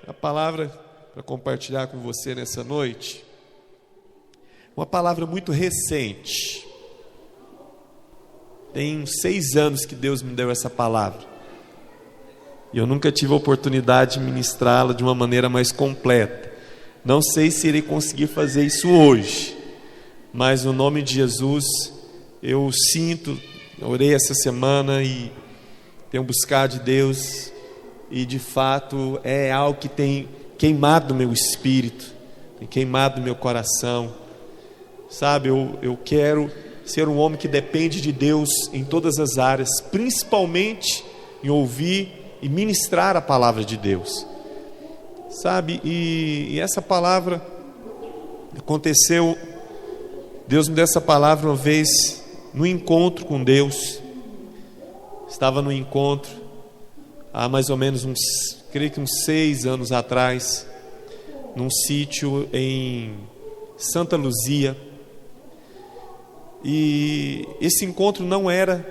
A palavra para compartilhar com você nessa noite, uma palavra muito recente. Tem uns 6 anos que Deus me deu essa palavra. E eu nunca tive a oportunidade de ministrá-la de uma maneira mais completa. Não sei se irei conseguir fazer isso hoje, mas no nome de Jesus, eu orei essa semana e tenho buscado de Deus, e de fato é algo que tem queimado no meu espírito, tem queimado no meu coração. Sabe, eu quero ser um homem que depende de Deus em todas as áreas, principalmente em ouvir e ministrar a palavra de Deus. Sabe, e essa palavra aconteceu, Deus me deu essa palavra uma vez no encontro com Deus. Estava no encontro há mais ou menos creio que uns 6 anos atrás, num sítio em Santa Luzia. E esse encontro não era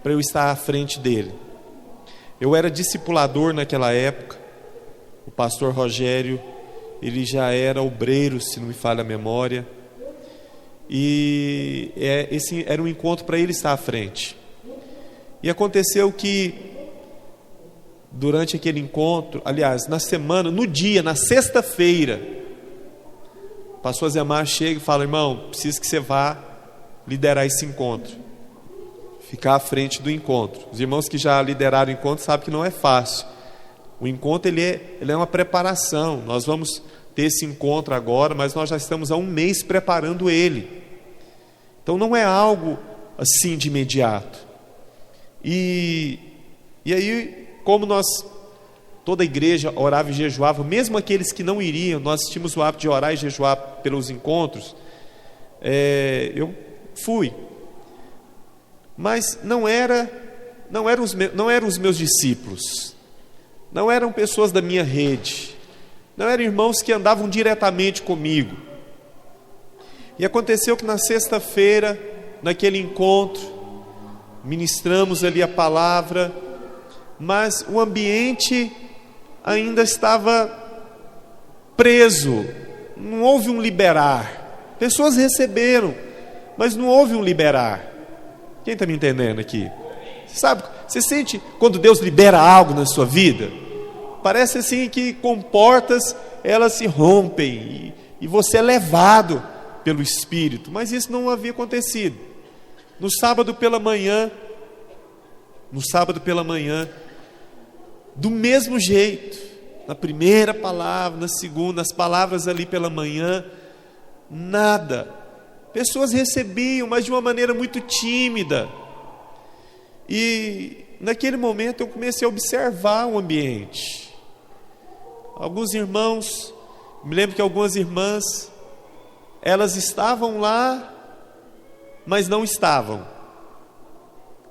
para eu estar à frente dele. Eu era discipulador naquela época. O pastor Rogério, ele já era obreiro, se não me falha a memória. E esse era um encontro para ele estar à frente. E aconteceu que durante aquele encontro, aliás, na sexta-feira, o pastor Zemar chega e fala: irmão, preciso que você vá liderar esse encontro, ficar à frente do encontro. Os irmãos que já lideraram o encontro sabem que não é fácil. O encontro ele é uma preparação. Nós vamos ter esse encontro agora, mas nós já estamos há um mês preparando ele. Então não é algo assim de imediato. E aí, como toda a igreja orava e jejuava, mesmo aqueles que não iriam, nós tínhamos o hábito de orar e jejuar pelos encontros, eu fui. Mas não eram os meus discípulos, não eram pessoas da minha rede, não eram irmãos que andavam diretamente comigo. E aconteceu que na sexta-feira, naquele encontro, ministramos ali a palavra, mas o ambiente ainda estava preso, não houve um liberar. Pessoas receberam, mas não houve um liberar. Quem está me entendendo aqui? Você sente quando Deus libera algo na sua vida? Parece assim que com portas elas se rompem e você é levado pelo Espírito, mas isso não havia acontecido. No sábado pela manhã, do mesmo jeito, na primeira palavra, na segunda, as palavras ali pela manhã, nada. Pessoas recebiam, mas de uma maneira muito tímida. E naquele momento eu comecei a observar o ambiente. Alguns irmãos, me lembro que algumas irmãs, elas estavam lá, mas não estavam.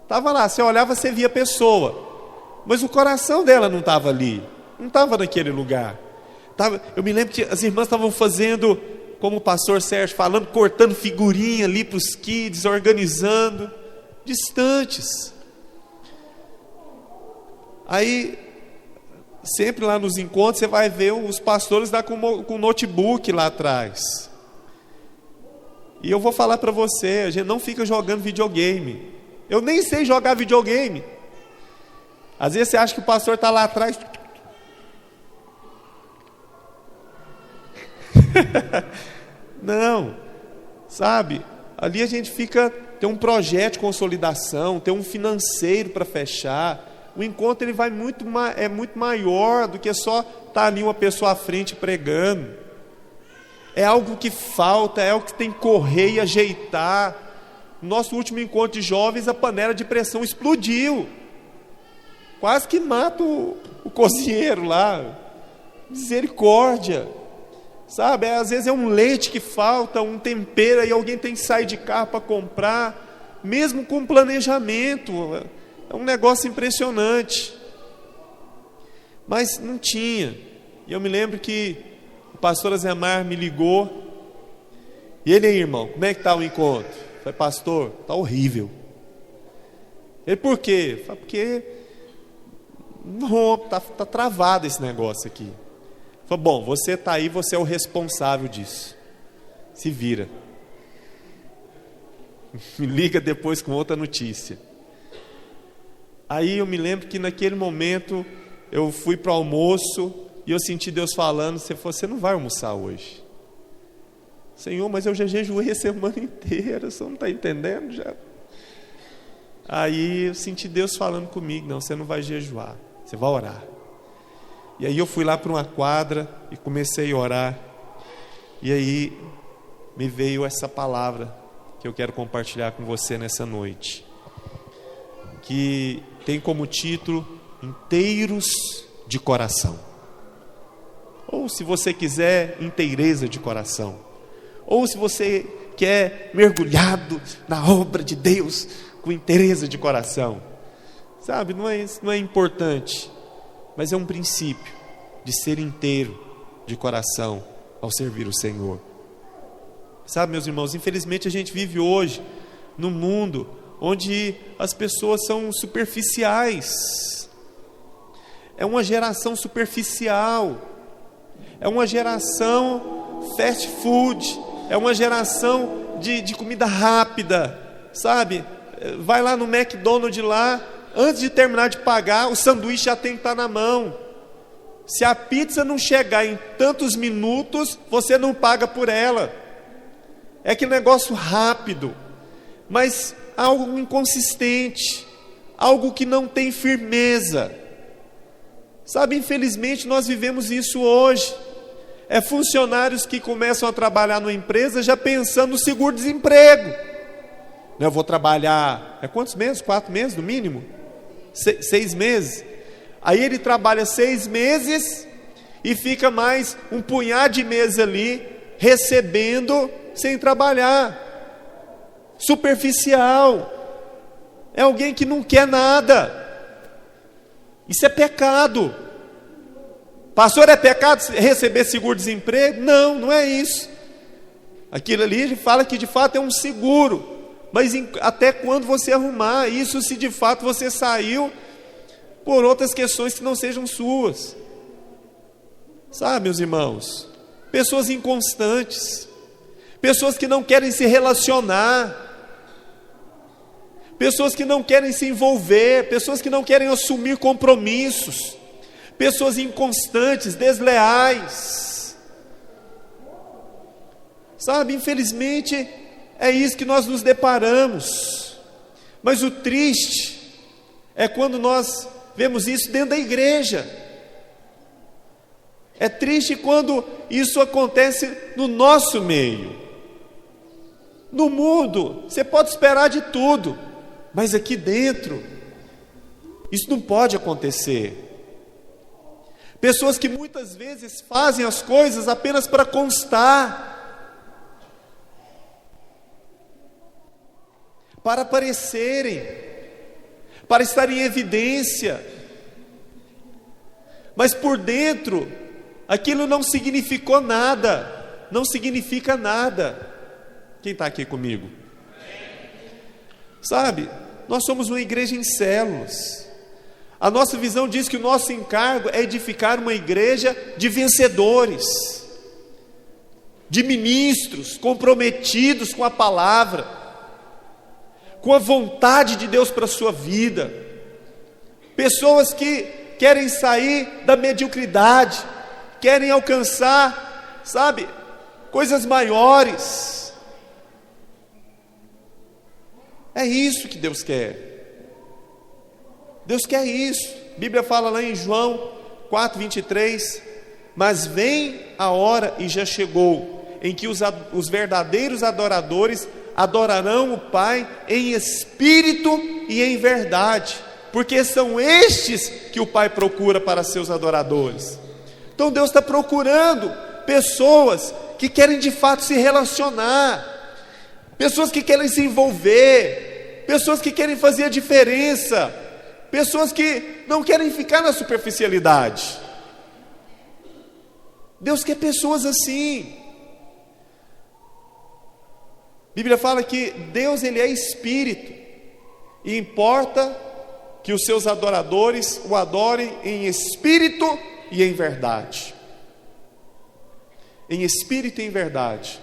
Estava lá, você olhava, você via a pessoa, mas o coração dela não estava ali, não estava naquele lugar. Eu me lembro que as irmãs estavam fazendo, como o pastor Sérgio falando, cortando figurinha ali para os kids, organizando, distantes. Aí, sempre lá nos encontros, você vai ver os pastores lá com notebook lá atrás. E eu vou falar para você, a gente não fica jogando videogame. Eu nem sei jogar videogame. Às vezes você acha que o pastor está lá atrás. Não, sabe? Ali a gente tem um projeto de consolidação, tem um financeiro para fechar. O encontro ele é muito maior do que só estar ali uma pessoa à frente pregando. É algo que falta, é algo que tem que correr e ajeitar. No nosso último encontro de jovens, a panela de pressão explodiu. Quase que mata o cozinheiro lá. Misericórdia. Sabe, às vezes é um leite que falta, um tempero, e alguém tem que sair de carro para comprar, mesmo com planejamento. É um negócio impressionante. Mas não tinha. E eu me lembro que o pastor Azemar me ligou. E ele aí, irmão, como é que está o encontro? Eu falei: pastor, está horrível. Ele: por quê? Eu falei: porque não, tá travado esse negócio aqui. Falou, bom, você está aí, você é o responsável disso. Se vira. Me liga depois com outra notícia. Aí eu me lembro que naquele momento eu fui para o almoço e eu senti Deus falando, você não vai almoçar hoje. Senhor, mas eu já jejuei a semana inteira, você não está entendendo já? Aí eu senti Deus falando comigo, não, você não vai jejuar, você vai orar. E aí eu fui lá para uma quadra e comecei a orar. E aí me veio essa palavra que eu quero compartilhar com você nessa noite, que tem como título Inteiros de Coração. Ou se você quiser, inteireza de coração. Ou se você quer mergulhado na obra de Deus com inteireza de coração. Sabe, não é importante, mas é um princípio de ser inteiro de coração ao servir o Senhor. Sabe, meus irmãos, infelizmente a gente vive hoje num mundo onde as pessoas são superficiais. É uma geração superficial. É uma geração fast food. É uma geração de comida rápida. Sabe? Vai lá no McDonald's lá, antes de terminar de pagar, o sanduíche já tem que estar na mão. Se a pizza não chegar em tantos minutos, você não paga por ela. É aquele negócio rápido, mas algo inconsistente, algo que não tem firmeza. Sabe, infelizmente nós vivemos isso hoje. É funcionários que começam a trabalhar numa empresa já pensando no seguro-desemprego. Eu vou trabalhar, quantos meses? 4 meses no mínimo? 6 meses. Aí ele trabalha 6 meses e fica mais um punhado de meses ali, recebendo sem trabalhar. Superficial. É alguém que não quer nada. Isso é pecado. Pastor, é pecado receber seguro-desemprego? Não, não é isso. Aquilo ali ele fala que de fato é um seguro. Mas até quando você arrumar isso, se de fato você saiu por outras questões que não sejam suas. Sabe, meus irmãos, pessoas inconstantes, pessoas que não querem se relacionar, pessoas que não querem se envolver, pessoas que não querem assumir compromissos, pessoas inconstantes, desleais. Sabe, infelizmente é isso que nós nos deparamos. Mas o triste é quando nós vemos isso dentro da igreja. É triste quando isso acontece no nosso meio. No mundo, você pode esperar de tudo, mas aqui dentro, isso não pode acontecer. Pessoas que muitas vezes fazem as coisas apenas para constar, para aparecerem, para estar em evidência, mas por dentro, aquilo não significou nada, não significa nada. Quem está aqui comigo? Sabe, nós somos uma igreja em células. A nossa visão diz que o nosso encargo é edificar uma igreja de vencedores, de ministros comprometidos com a palavra, com a vontade de Deus para a sua vida, pessoas que querem sair da mediocridade, querem alcançar, sabe, coisas maiores. É isso que Deus quer. Deus quer isso. A Bíblia fala lá em João 4:23, mas vem a hora e já chegou, em que os verdadeiros adoradores adorarão o Pai em espírito e em verdade, porque são estes que o Pai procura para seus adoradores. Então Deus está procurando pessoas que querem de fato se relacionar, pessoas que querem se envolver, pessoas que querem fazer a diferença, pessoas que não querem ficar na superficialidade. Deus quer pessoas assim. A Bíblia fala que Deus, Ele é espírito, e importa que os seus adoradores o adorem em espírito e em verdade. em espírito e em verdade.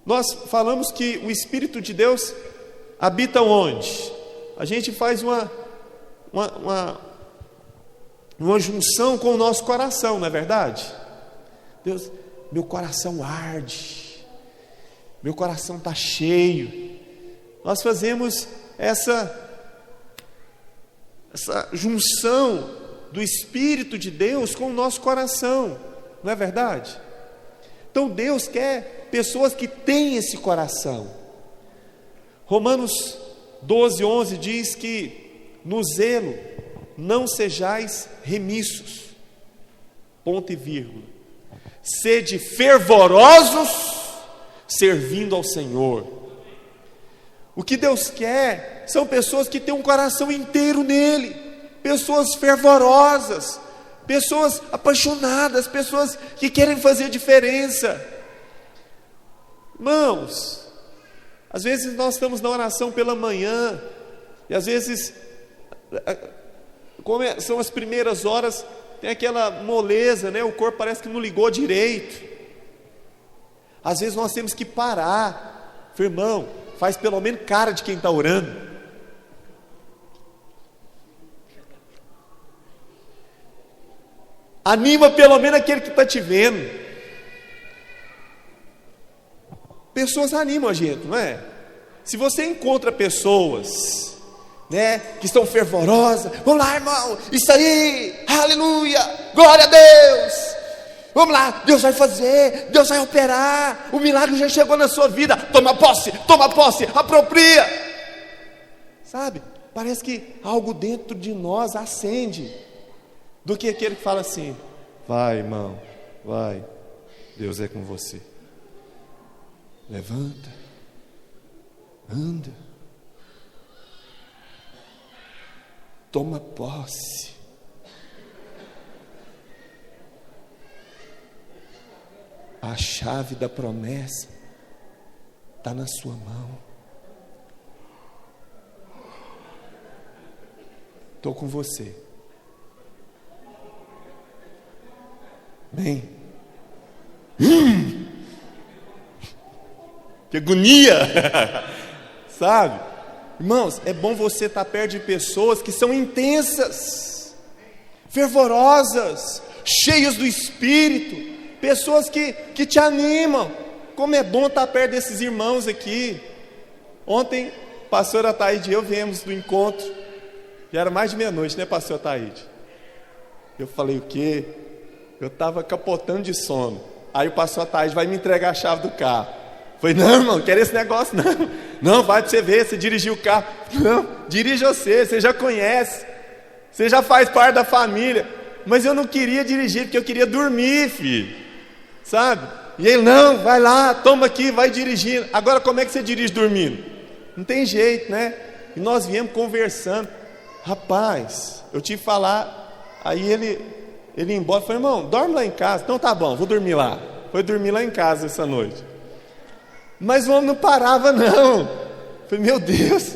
Nós falamos que o Espírito de Deus habita onde? A gente faz uma junção com o nosso coração, não é verdade? Deus, meu coração arde, meu coração está cheio. Nós fazemos essa junção do Espírito de Deus com o nosso coração, não é verdade? Então Deus quer pessoas que têm esse coração. Romanos 12:11 diz que no zelo não sejais remissos, ponto e vírgula, sede fervorosos servindo ao Senhor. O que Deus quer são pessoas que têm um coração inteiro nele, pessoas fervorosas, pessoas apaixonadas, pessoas que querem fazer diferença. Irmãos, às vezes nós estamos na oração pela manhã, e às vezes, como são as primeiras horas, tem aquela moleza, né? O corpo parece que não ligou direito. Às vezes nós temos que parar. Irmão, faz pelo menos cara de quem está orando. Anima pelo menos aquele que está te vendo. Pessoas animam a gente, não é? Se você encontra pessoas, né, que estão fervorosas, vamos lá, irmão, isso aí, aleluia, glória a Deus, vamos lá, Deus vai fazer, Deus vai operar, o milagre já chegou na sua vida, toma posse, apropria, sabe? Parece que algo dentro de nós acende, do que aquele que fala assim: vai, irmão, vai, Deus é com você. Levanta, anda, toma posse. A chave da promessa está na sua mão. Estou com você. Amém. Que agonia! Sabe? Irmãos, é bom você estar perto de pessoas que são intensas, fervorosas, cheias do Espírito, pessoas que te animam. Como é bom estar perto desses irmãos aqui. Ontem, pastor Ataíde e eu viemos do encontro, já era mais de meia-noite, né, pastor Ataíde? Eu falei, o quê? Eu estava capotando de sono. Aí o pastor Ataíde vai me entregar a chave do carro. Falei, não, irmão, não quero esse negócio, não. Não, vai para você ver, você dirigiu o carro. Não, dirige você já conhece. Você já faz parte da família. Mas eu não queria dirigir, porque eu queria dormir, filho. Sabe? E ele, não, vai lá, toma aqui, vai dirigindo. Agora, como é que você dirige dormindo? Não tem jeito, né? E nós viemos conversando. Rapaz, eu tive que falar. Aí ele ia embora. Falei, irmão, dorme lá em casa. Então tá bom, vou dormir lá. Foi dormir lá em casa essa noite. Mas o homem não parava, não. Falei, meu Deus,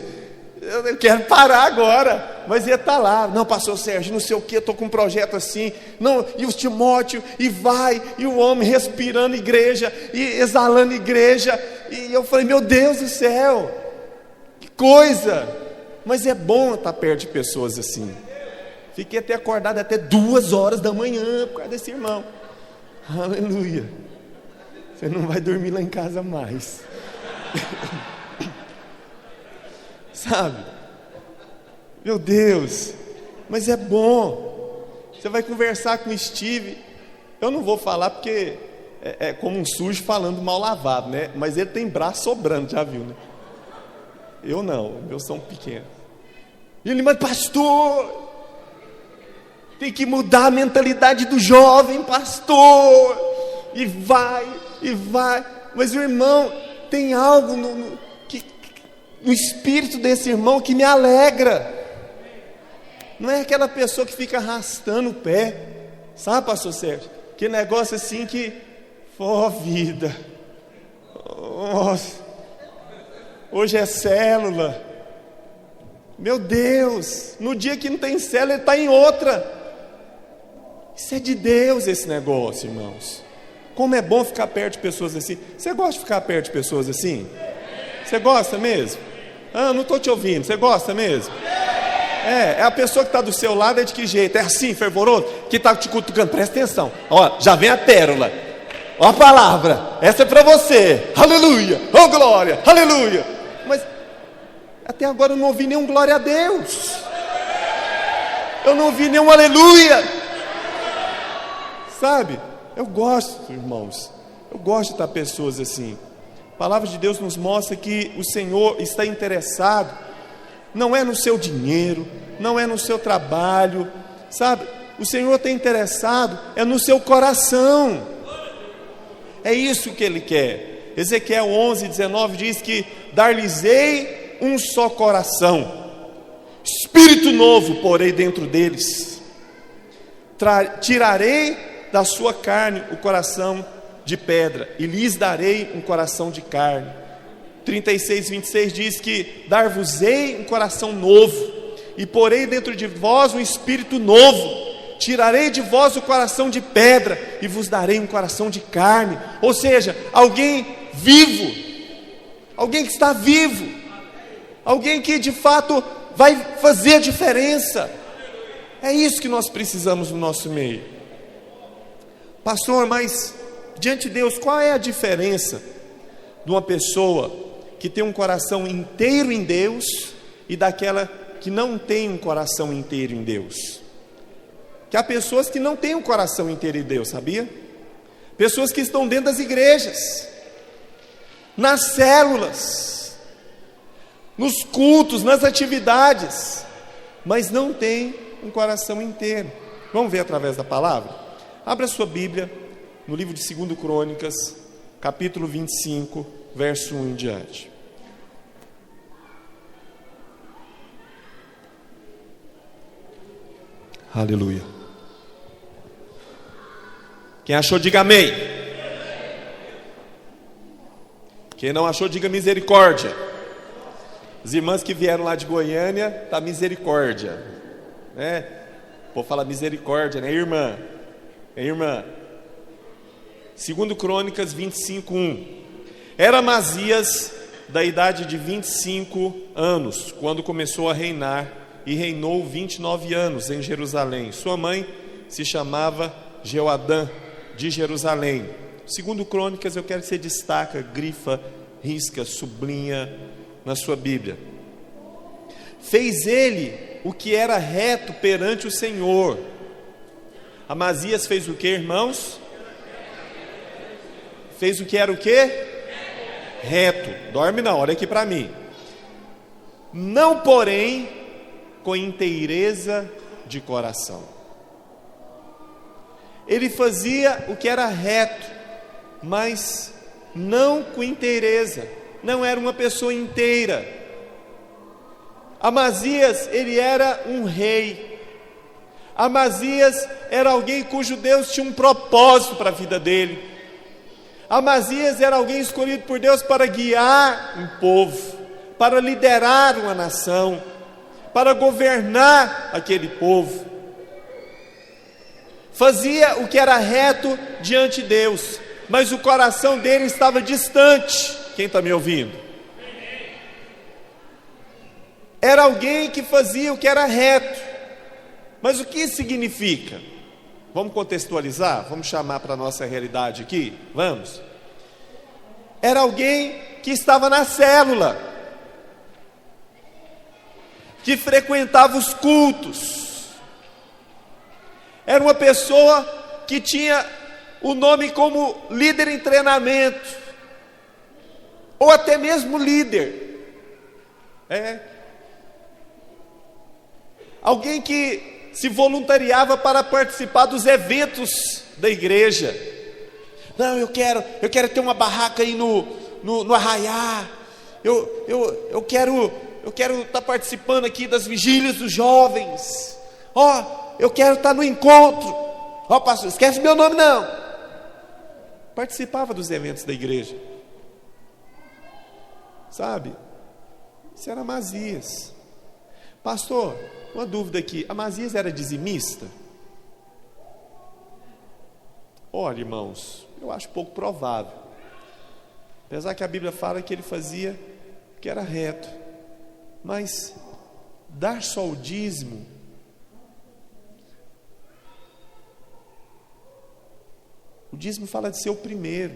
eu quero parar agora. Mas ele está lá. Não, pastor Sérgio, não sei o que, estou com um projeto assim. Não, e os Timóteo, e vai, e o homem respirando igreja, e exalando igreja. E eu falei, meu Deus do céu, que coisa. Mas é bom estar perto de pessoas assim. Fiquei até acordado até 2 horas da manhã por causa desse irmão. Aleluia. Você não vai dormir lá em casa mais. Sabe? Meu Deus. Mas é bom. Você vai conversar com o Steve. Eu não vou falar porque é como um sujo falando mal lavado, né? Mas ele tem braço sobrando, já viu, né? Eu não, meus são pequenos. E ele, mas pastor, tem que mudar a mentalidade do jovem, pastor. E vai. Mas o irmão tem algo no espírito desse irmão que me alegra. Não é aquela pessoa que fica arrastando o pé, sabe, pastor Sérgio? Que negócio assim que, vida, nossa, hoje é célula, meu Deus, no dia que não tem célula ele está em outra. Isso é de Deus esse negócio, irmãos. Como é bom ficar perto de pessoas assim. Você gosta de ficar perto de pessoas assim? Você gosta mesmo? Não estou te ouvindo. Você gosta mesmo? É a pessoa que está do seu lado, é de que jeito? É assim, fervoroso? Que está te cutucando, presta atenção. Ó, já vem a pérola. Ó a palavra, essa é para você. Aleluia, oh glória, aleluia. Mas até agora eu não ouvi nenhum glória a Deus. Eu não ouvi nenhum aleluia. Sabe? Eu gosto, irmãos. Eu gosto de estar pessoas assim. A palavra de Deus nos mostra que o Senhor está interessado, não é no seu dinheiro, não é no seu trabalho, sabe? O Senhor está interessado, é no seu coração. É isso que Ele quer. Ezequiel 11:19 diz que dar-lhes-ei um só coração, espírito novo porei dentro deles, tirarei da sua carne o coração de pedra, e lhes darei um coração de carne. 36:26 diz que dar-vos-ei um coração novo, e porei dentro de vós um espírito novo, tirarei de vós o coração de pedra, e vos darei um coração de carne. Ou seja, alguém vivo, alguém que está vivo, alguém que de fato vai fazer a diferença. É isso que nós precisamos no nosso meio. Pastor, mas diante de Deus, qual é a diferença de uma pessoa que tem um coração inteiro em Deus e daquela que não tem um coração inteiro em Deus? Que há pessoas que não têm um coração inteiro em Deus, sabia? Pessoas que estão dentro das igrejas, nas células, nos cultos, nas atividades, mas não têm um coração inteiro. Vamos ver através da palavra? Abra sua Bíblia no livro de 2 Crônicas, capítulo 25, verso 1 em diante. Aleluia. Quem achou, diga amém. Quem não achou, diga misericórdia. As irmãs que vieram lá de Goiânia, tá misericórdia, né? Vou falar misericórdia, né, irmã? É irmã. 2 Crônicas 25:1. Era Amazias da idade de 25 anos, quando começou a reinar, e reinou 29 anos em Jerusalém. Sua mãe se chamava Jeoadã, de Jerusalém. 2 Crônicas, eu quero que você destaca, grifa, risca, sublinha na sua Bíblia. Fez ele o que era reto perante o Senhor. Amazias fez o que, irmãos? Fez o que era o que? Reto. Dorme não, olha aqui para mim. Não, porém, com inteireza de coração. Ele fazia o que era reto, mas não com inteireza. Não era uma pessoa inteira. Amazias, ele era um rei. Amazias era alguém cujo Deus tinha um propósito para a vida dele. Amazias era alguém escolhido por Deus para guiar um povo, para liderar uma nação, para governar aquele povo. Fazia o que era reto diante de Deus, mas o coração dele estava distante. Quem está me ouvindo? Era alguém que fazia o que era reto, mas o que isso significa? Vamos contextualizar? Vamos chamar para a nossa realidade aqui? Vamos? Era alguém que estava na célula, que frequentava os cultos. Era uma pessoa que tinha o nome como líder em treinamento, ou até mesmo líder. Alguém que se voluntariava para participar dos eventos da igreja. Não, eu quero ter uma barraca aí no Arraiá. Eu quero estar participando aqui das vigílias dos jovens. Eu quero estar no encontro. Pastor, esquece meu nome não. Participava dos eventos da igreja. Sabe? Isso era Amazias. Pastor, uma dúvida aqui. Amazias era dizimista? Olha, irmãos, eu acho pouco provável. Apesar que a Bíblia fala que ele fazia o que era reto. Mas dar só o dízimo, o dízimo fala de ser o primeiro.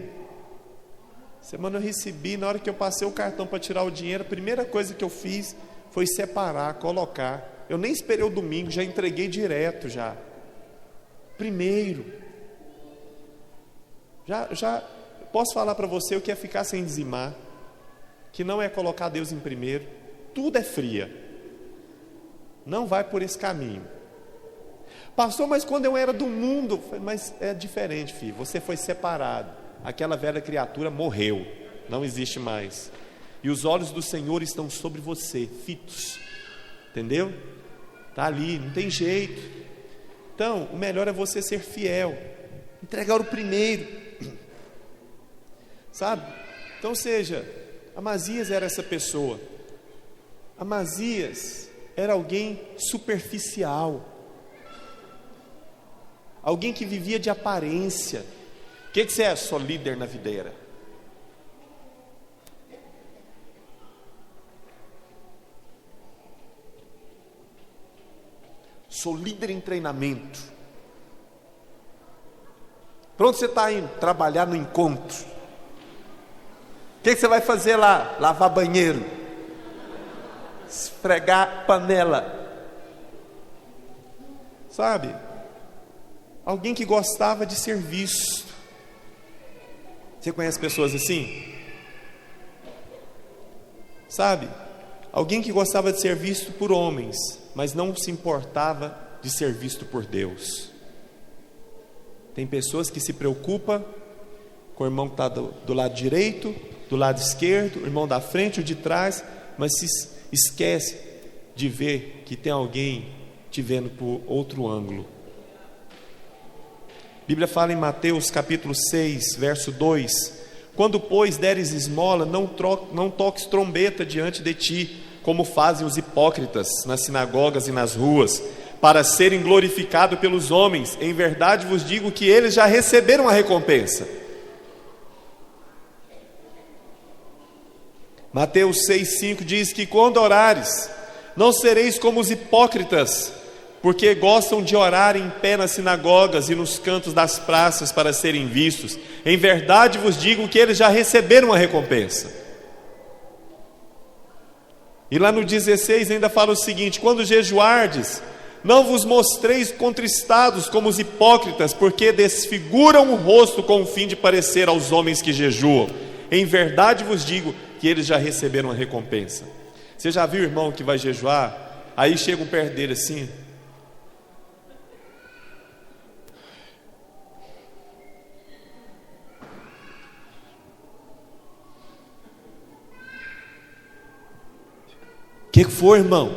Semana eu recebi, na hora que eu passei o cartão para tirar o dinheiro, a primeira coisa que eu fiz foi separar, colocar. Eu nem esperei o domingo, já entreguei direto já. Primeiro. Já posso falar para você o que é ficar sem dizimar, que não é colocar Deus em primeiro. Tudo é fria. Não vai por esse caminho. Pastor, mas quando eu era do mundo, mas é diferente, filho. Você foi separado. Aquela velha criatura morreu, não existe mais. E os olhos do Senhor estão sobre você, fitos. Entendeu? Está ali, não tem jeito. Então, o melhor é você ser fiel. Entregar o primeiro. Sabe? Então, seja, Amazias era essa pessoa. Amazias era alguém superficial. Alguém que vivia de aparência. O que você é? Sou líder na videira. Sou líder em treinamento. Pronto, você está indo trabalhar no encontro. O que você vai fazer lá? Lavar banheiro, esfregar panela. Sabe? Alguém que gostava de ser visto. Você conhece pessoas assim? Sabe? Alguém que gostava de ser visto por homens, mas não se importava de ser visto por Deus. Tem pessoas que se preocupam com o irmão que está do lado direito, do lado esquerdo, o irmão da frente, o de trás, mas se esquece de ver que tem alguém te vendo por outro ângulo. A Bíblia fala em Mateus capítulo 6, verso 2: quando, pois, deres esmola, não toques trombeta diante de ti, como fazem os hipócritas nas sinagogas e nas ruas, para serem glorificados pelos homens. Em verdade vos digo que eles já receberam a recompensa. Mateus 6,5 diz que quando orares, não sereis como os hipócritas, porque gostam de orar em pé nas sinagogas e nos cantos das praças para serem vistos. Em verdade vos digo que eles já receberam a recompensa. E lá no 16 ainda fala o seguinte: quando jejuardes, não vos mostreis contristados como os hipócritas, porque desfiguram o rosto com o fim de parecer aos homens que jejuam. Em verdade vos digo que eles já receberam a recompensa. Você já viu o irmão que vai jejuar? Aí chega um perto dele assim: o que foi, irmão?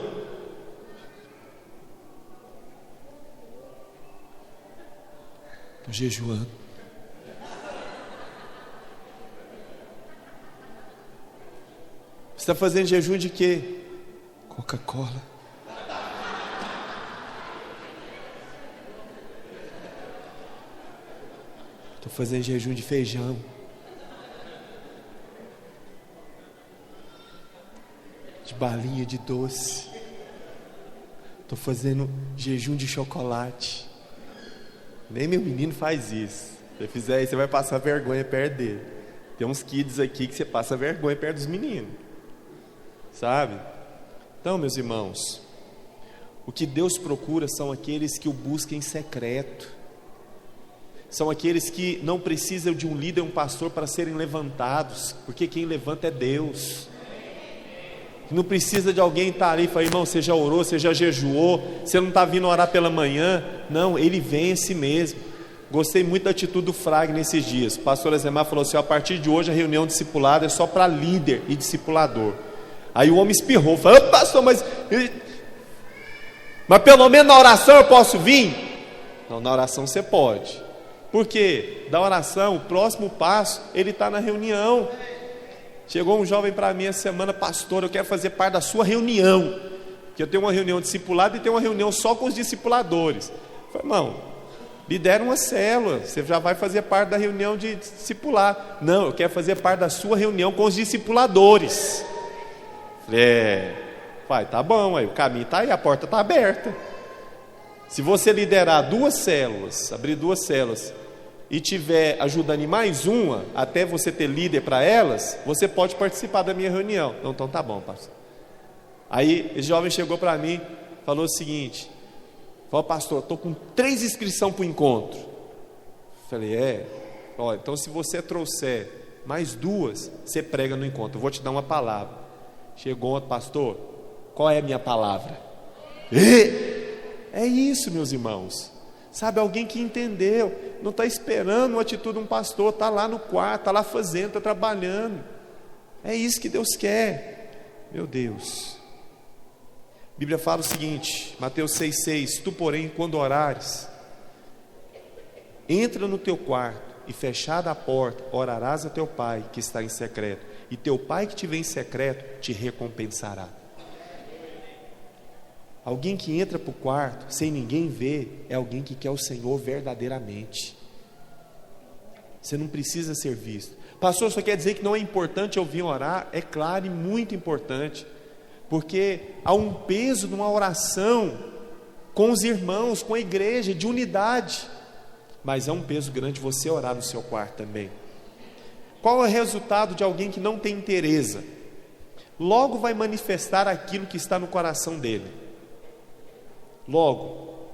Estou jejuando. Você está fazendo jejum de quê? Coca-Cola. Estou fazendo jejum de feijão. De balinha de doce. Estou fazendo jejum de chocolate. Nem meu menino faz isso. Se você fizer isso, você vai passar vergonha perto dele. Tem uns kids aqui que você passa vergonha perto dos meninos. Sabe? Então, meus irmãos, o que Deus procura são aqueles que o buscam em secreto. São aqueles que não precisam de um líder, um pastor para serem levantados, porque quem levanta é Deus. Não precisa de alguém estar ali e falar: irmão, você já orou, você já jejuou, você não está vindo orar pela manhã. Não, ele vem em si mesmo. Gostei muito da atitude do Frag nesses dias. O pastor Azemar falou assim: a partir de hoje a reunião discipulada é só para líder e discipulador. Aí o homem espirrou, falou: pastor, mas pelo menos na oração eu posso vir? Não, na oração você pode. Por quê? Da oração, o próximo passo, ele está na reunião. Chegou um jovem para mim essa semana: pastor, eu quero fazer parte da sua reunião, que eu tenho uma reunião discipulada e tenho uma reunião só com os discipuladores. Eu falei: irmão, lidera uma célula, você já vai fazer parte da reunião de discipular. Não, eu quero fazer parte da sua reunião com os discipuladores. Pai, tá bom, aí o caminho está aí, a porta está aberta. Se você liderar 2 células, abrir 2 células, e tiver ajudando em mais uma, até você ter líder para elas, você pode participar da minha reunião. Então tá bom, pastor. Aí esse jovem chegou para mim, falou o seguinte: pastor, estou com 3 inscrições para o encontro. Falei, olha, então se você trouxer mais 2, você prega no encontro, eu vou te dar uma palavra. Chegou outro: pastor, qual é a minha palavra? É isso, meus irmãos. Sabe, alguém que entendeu, não está esperando uma atitude de um pastor, está lá no quarto, está lá fazendo, está trabalhando. É isso que Deus quer. Meu Deus. A Bíblia fala o seguinte, Mateus 6,6: tu, porém, quando orares, entra no teu quarto e, fechada a porta, orarás a teu pai que está em secreto, e teu pai que te vê em secreto te recompensará. Alguém que entra para o quarto sem ninguém ver é alguém que quer o Senhor verdadeiramente. Você não precisa ser visto. Pastor, só quer dizer que não é importante eu vir orar? É claro, e muito importante, porque há um peso numa oração com os irmãos, com a igreja, de unidade. Mas é um peso grande você orar no seu quarto também. Qual é o resultado de alguém que não tem interesse? Logo vai manifestar aquilo que está no coração dele. Logo,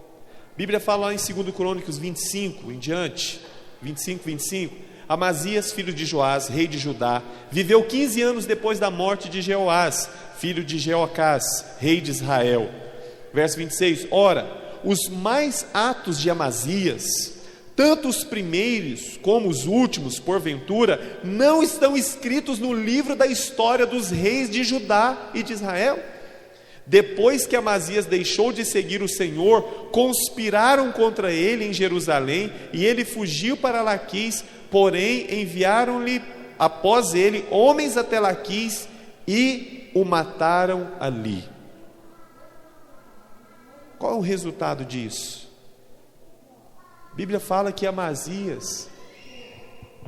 a Bíblia fala lá em 2 Crônicas 25 em diante, 25: Amazias, filho de Joás, rei de Judá, viveu 15 anos depois da morte de Jeoás, filho de Jeoacás, rei de Israel. Verso 26: ora, os mais atos de Amazias, tanto os primeiros como os últimos, porventura, não estão escritos no livro da história dos reis de Judá e de Israel? Depois que Amazias deixou de seguir o Senhor, conspiraram contra ele em Jerusalém, e ele fugiu para Laquis, porém enviaram-lhe após ele homens até Laquis e o mataram ali. Qual é o resultado disso? A Bíblia fala que Amazias,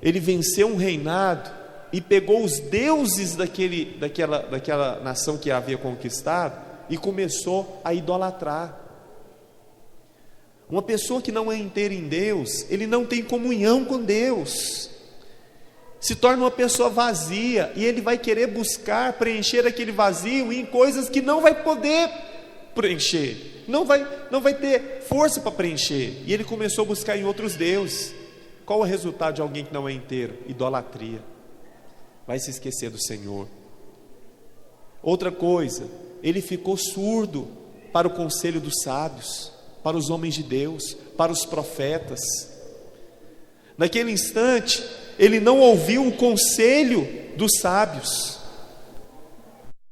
ele venceu um reinado e pegou os deuses daquela nação que havia conquistado e começou a idolatrar. Uma pessoa que não é inteira em Deus, ele não tem comunhão com Deus, se torna uma pessoa vazia, e ele vai querer buscar preencher aquele vazio em coisas que não vai poder preencher, não vai ter força para preencher, e ele começou a buscar em outros deuses. Qual o resultado de alguém que não é inteiro? Idolatria. Vai se esquecer do Senhor. Outra coisa, ele ficou surdo para o conselho dos sábios, para os homens de Deus, para os profetas. Naquele instante, ele não ouviu o conselho dos sábios.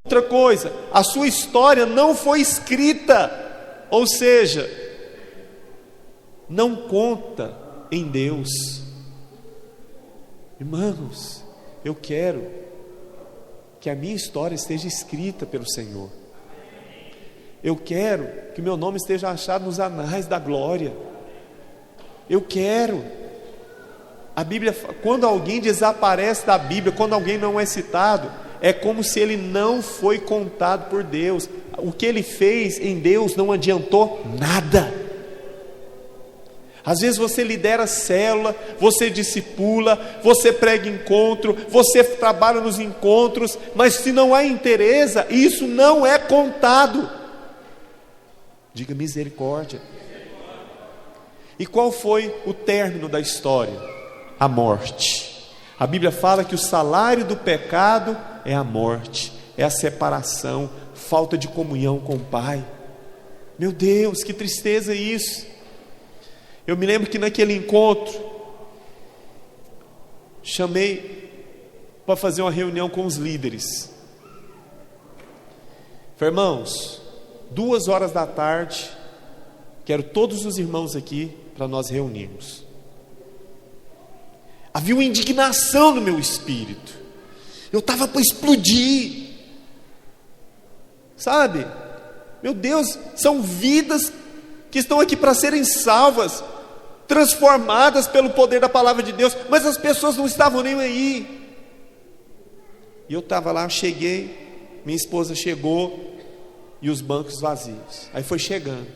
Outra coisa, a sua história não foi escrita, ou seja, não conta em Deus. Irmãos, eu quero que a minha história esteja escrita pelo Senhor. Eu quero que meu nome esteja achado nos anais da glória. Eu quero. A Bíblia, quando alguém desaparece da Bíblia, quando alguém não é citado, é como se ele não foi contado por Deus. O que ele fez em Deus não adiantou nada. Às vezes você lidera célula, você discipula, você prega encontro, você trabalha nos encontros, mas se não há interesse, isso não é contado. Diga misericórdia. E qual foi o término da história? A morte. A Bíblia fala que o salário do pecado é a morte, é a separação, falta de comunhão com o Pai. Meu Deus, que tristeza isso. Eu me lembro que naquele encontro, chamei para fazer uma reunião com os líderes. Falei, irmãos, 2h da tarde, quero todos os irmãos aqui para nós reunirmos. Havia uma indignação no meu espírito, eu estava para explodir, sabe? Meu Deus, são vidas que estão aqui para serem salvas. transformadas pelo poder da palavra de Deus, mas as pessoas não estavam nem aí. E eu estava lá, cheguei, minha esposa chegou e os bancos vazios. Aí foi chegando,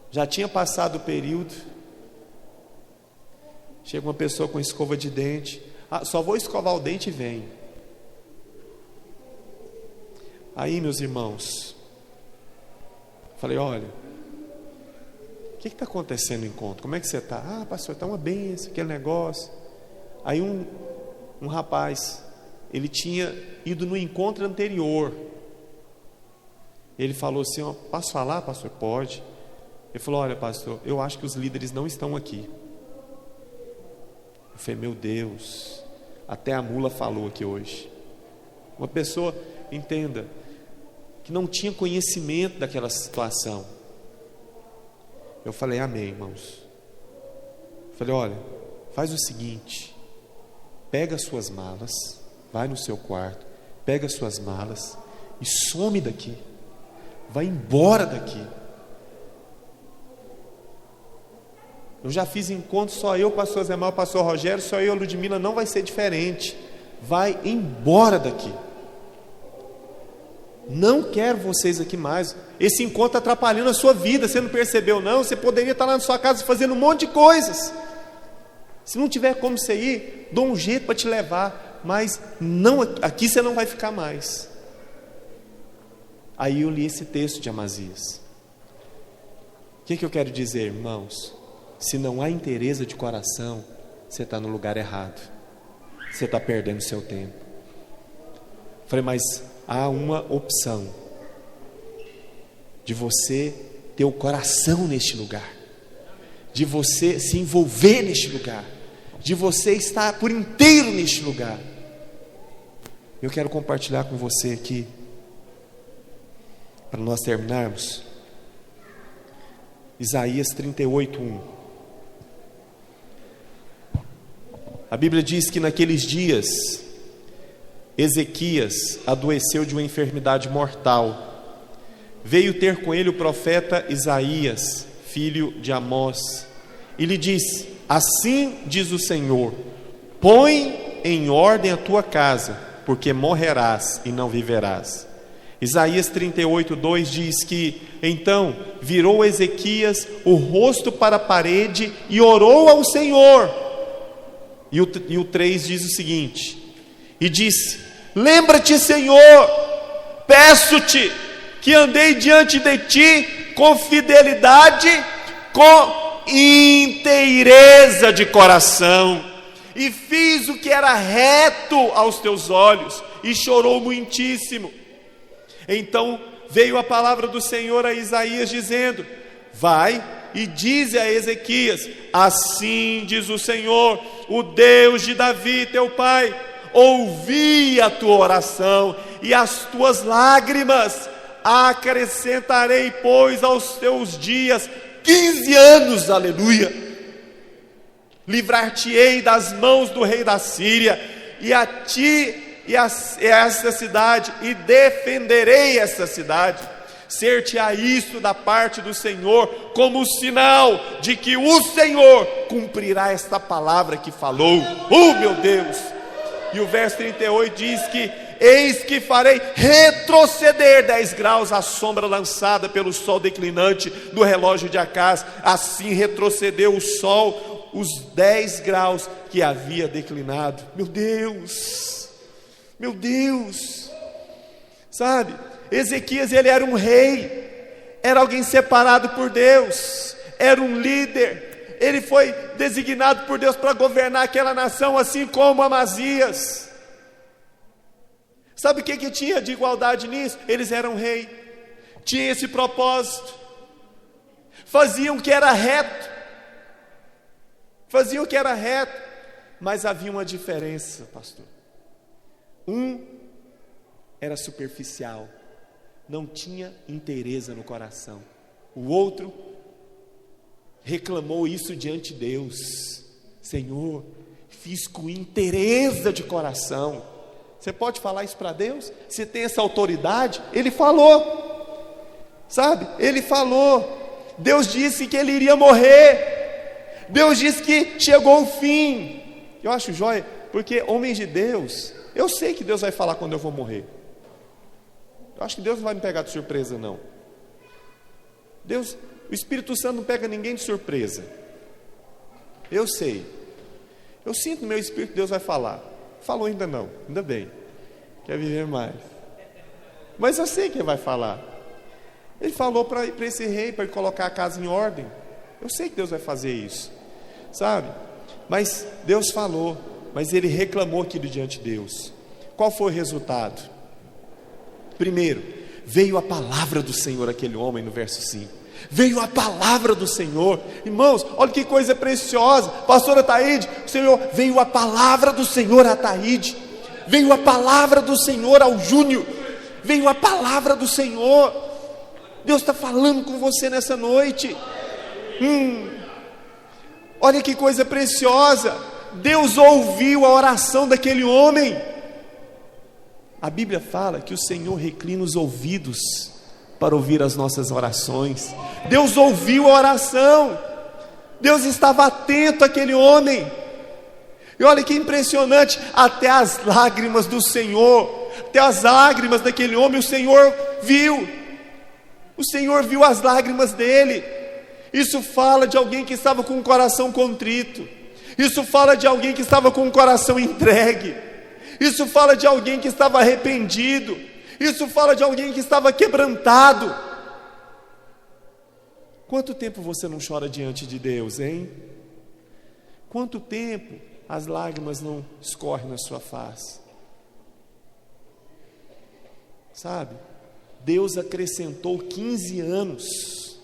já tinha passado o período. Chega uma pessoa com escova de dente. Só vou escovar o dente e vem. Aí, meus irmãos, falei: olha, o que está acontecendo no encontro? Como é que você está? Pastor, está uma benção, aquele negócio. Aí um rapaz, ele tinha ido no encontro anterior. Ele falou assim: posso falar, pastor? Pode. Ele falou: olha, pastor, eu acho que os líderes não estão aqui. Eu falei: meu Deus, até a mula falou aqui hoje. Uma pessoa, entenda, que não tinha conhecimento daquela situação. Eu falei: amém, irmãos. Eu falei: olha, faz o seguinte, pega as suas malas, vai no seu quarto, pega as suas malas e some daqui, vai embora daqui. Eu já fiz encontro, só eu, pastor Zé Mal, pastor Rogério, só eu, Ludmila, não vai ser diferente. Vai embora daqui. Não quero vocês aqui mais. Esse encontro está atrapalhando a sua vida. Você não percebeu não? Você poderia estar lá na sua casa fazendo um monte de coisas. Se não tiver como você ir, dou um jeito para te levar, mas não, aqui você não vai ficar mais. Aí eu li esse texto de Amazias. O que eu quero dizer, irmãos? Se não há interesse de coração, você está no lugar errado. Você está perdendo seu tempo. Falei: mas há uma opção de você ter o coração neste lugar, de você se envolver neste lugar, de você estar por inteiro neste lugar. Eu quero compartilhar com você aqui, para nós terminarmos, Isaías 38:1. A Bíblia diz que naqueles dias Ezequias adoeceu de uma enfermidade mortal. Veio ter com ele o profeta Isaías, filho de Amós, e lhe disse: assim diz o Senhor, põe em ordem a tua casa, porque morrerás e não viverás. Isaías 38:2 diz que então virou Ezequias o rosto para a parede e orou ao Senhor. E o 3 diz o seguinte: e disse: lembra-te, Senhor, peço-te que andei diante de ti com fidelidade, com inteireza de coração, e fiz o que era reto aos teus olhos, e chorou muitíssimo. Então veio a palavra do Senhor a Isaías dizendo: vai e dize a Ezequias: assim diz o Senhor, o Deus de Davi teu pai, ouvi a tua oração e as tuas lágrimas, acrescentarei, pois, aos teus dias 15 anos, aleluia. Livrar-te-ei das mãos do rei da Síria, e a ti e a esta cidade, e defenderei esta cidade. Ser-te-á isto da parte do Senhor, como sinal de que o Senhor cumprirá esta palavra que falou. Meu Deus! E o verso 38 diz que: eis que farei retroceder 10 graus a sombra lançada pelo sol declinante do relógio de Acás. Assim retrocedeu o sol os 10 graus que havia declinado. Meu Deus! Meu Deus! Sabe, Ezequias, ele era um rei, era alguém separado por Deus, era um líder, ele foi designado por Deus para governar aquela nação, assim como Amazias. Sabe o que tinha de igualdade nisso? Eles eram rei, tinham esse propósito, faziam o que era reto, mas havia uma diferença, pastor. Um era superficial, não tinha inteireza no coração. O outro reclamou isso diante de Deus: Senhor, fiz com inteireza de coração. Você pode falar isso para Deus? Você tem essa autoridade? Ele falou, sabe? Ele falou. Deus disse que ele iria morrer. Deus disse que chegou o fim. Eu acho jóia, porque homens de Deus, eu sei que Deus vai falar quando eu vou morrer. Eu acho que Deus não vai me pegar de surpresa, não. O Espírito Santo não pega ninguém de surpresa. Eu sei. Eu sinto no meu espírito que Deus vai falar. Falou ainda não, ainda bem. Quer viver mais. Mas eu sei que Ele vai falar. Ele falou para esse rei, para ele colocar a casa em ordem. Eu sei que Deus vai fazer isso, sabe? Mas Deus falou, mas ele reclamou aquilo diante de Deus. Qual foi o resultado? Primeiro, veio a palavra do Senhor àquele homem, no verso 5. Veio a palavra do Senhor. Irmãos, olha que coisa preciosa. Pastora Taíde, o Senhor, veio a palavra do Senhor a Taíde. Veio a palavra do Senhor ao Júnior. Veio a palavra do Senhor. Deus está falando com você nessa noite. Olha que coisa preciosa. Deus ouviu a oração daquele homem. A Bíblia fala que o Senhor reclina os ouvidos para ouvir as nossas orações. Deus ouviu a oração. Deus estava atento àquele homem. E olha que impressionante, até as lágrimas do Senhor, até as lágrimas daquele homem, o Senhor viu. O Senhor viu as lágrimas dele. Isso fala de alguém que estava com o coração contrito. Isso fala de alguém que estava com o coração entregue. Isso fala de alguém que estava arrependido. Isso fala de alguém que estava quebrantado. Quanto tempo você não chora diante de Deus, hein? Quanto tempo as lágrimas não escorrem na sua face? Sabe? Deus acrescentou 15 anos.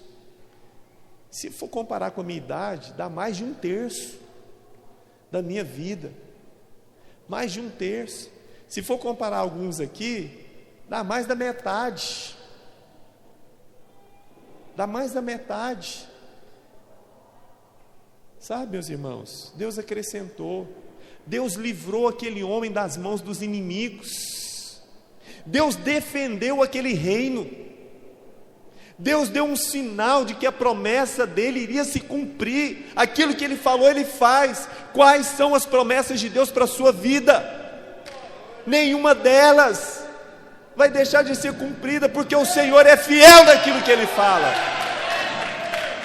Se for comparar com a minha idade, dá mais de 1/3 da minha vida. Mais de 1/3. Se for comparar alguns aqui, dá mais da metade. Dá mais da metade. Sabe, meus irmãos, Deus acrescentou. Deus livrou aquele homem das mãos dos inimigos. Deus defendeu aquele reino. Deus deu um sinal de que a promessa dele iria se cumprir. Aquilo que ele falou, ele faz. Quais são as promessas de Deus para a sua vida? Nenhuma delas vai deixar de ser cumprida, porque o Senhor é fiel naquilo que Ele fala.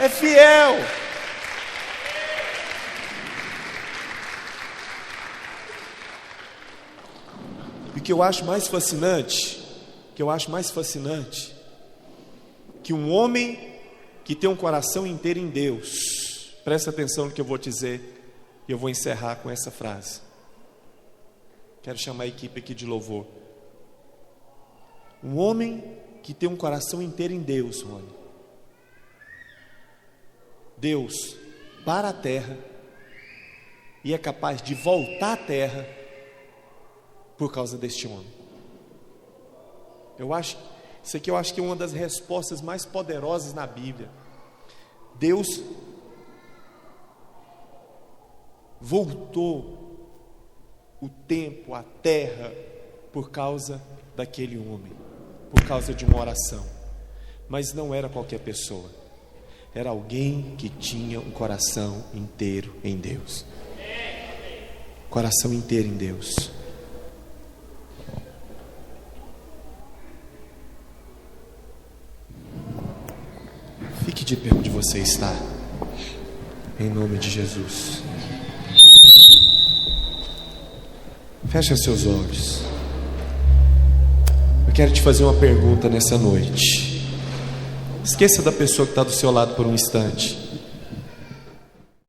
É fiel. E o que eu acho mais fascinante, que um homem que tem um coração inteiro em Deus, presta atenção no que eu vou dizer, e eu vou encerrar com essa frase. Quero chamar a equipe aqui de louvor. Um homem que tem um coração inteiro em Deus, Rony. Deus para a terra e é capaz de voltar à terra por causa deste homem. Isso aqui eu acho que é uma das respostas mais poderosas na Bíblia. Deus voltou o tempo, a terra, por causa daquele homem, por causa de uma oração. Mas não era qualquer pessoa, era alguém que tinha um coração inteiro em Deus. Coração inteiro em Deus. Fique de pé onde você está, em nome de Jesus. Feche seus olhos. Eu quero te fazer uma pergunta nessa noite. Esqueça da pessoa que está do seu lado por um instante.